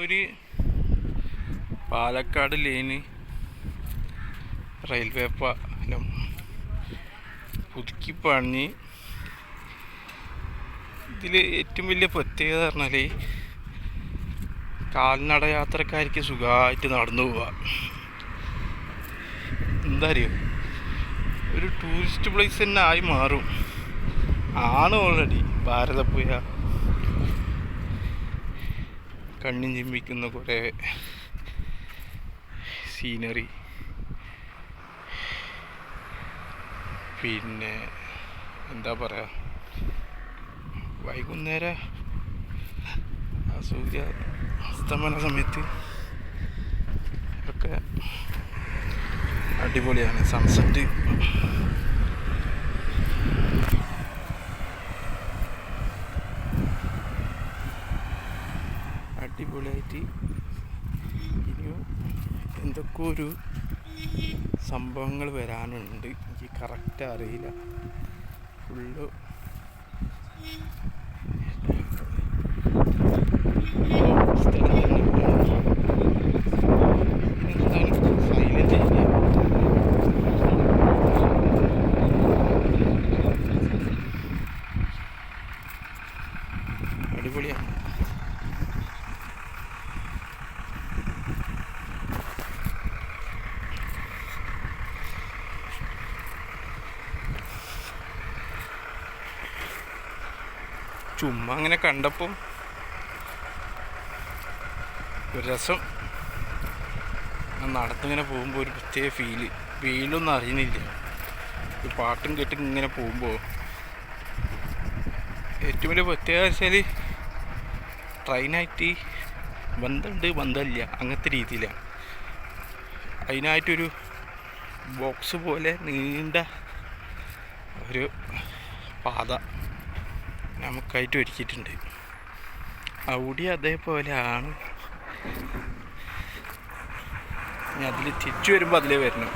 ഒരു Palakkad line railway പാലം പുതുക്കി പണിഞ്ഞ് ഇതിൽ ഏറ്റവും വലിയ പ്രത്യേകത പറഞ്ഞാൽ കാൽനട യാത്രക്കാർക്ക് സുഖമായിട്ട് നടന്നു പോവാം. എന്താ അറിയോ, ഒരു ടൂറിസ്റ്റ് പ്ലേസ് തന്നെ ആയി മാറും. ആണ് ഓൾറെഡി ഭാരതപ്പുഴ, കണ്ണും ചിമ്മിക്കുന്ന കുറേ സീനറി, പിന്നെ എന്താ പറയുക, വൈകുന്നേരം സൂര്യ അസ്തമന സമയത്ത് ഒക്കെ അടിപൊളിയാണ്. സൺസെറ്റ് അടിപൊളിയായിട്ട്. ഇനിയും എന്തൊക്കെ ഒരു സംഭവങ്ങൾ വരാനുണ്ട്, എനിക്ക് കറക്റ്റ് അറിയില്ല. ഫുള്ള് സ്ഥലം സൈലന്റ് ഏരിയ. അടിപൊളിയാണ്. ചുമ്മാ അങ്ങനെ കണ്ടപ്പോൾ ഒരു രസം. നടന്നിങ്ങനെ പോകുമ്പോൾ ഒരു പ്രത്യേക ഫീലൊന്നും അറിയുന്നില്ല. ഒരു പാട്ടും കേട്ട് ഇങ്ങനെ പോകുമ്പോൾ ഏറ്റവും വലിയ പ്രത്യേകത വെച്ചാൽ ട്രെയിനായിട്ട് ബന്ധമുണ്ട് ബന്ധമില്ല അങ്ങനത്തെ രീതിയിലാണ്. അതിനായിട്ടൊരു ബോക്സ് പോലെ നീണ്ട ഒരു പാത നമുക്കായിട്ട് ഒരുക്കിയിട്ടുണ്ട്. അവിടെ അതേപോലെയാണ്. ഇനി അതിൽ തിരിച്ചു വരുമ്പോൾ അതിലേ വരണം.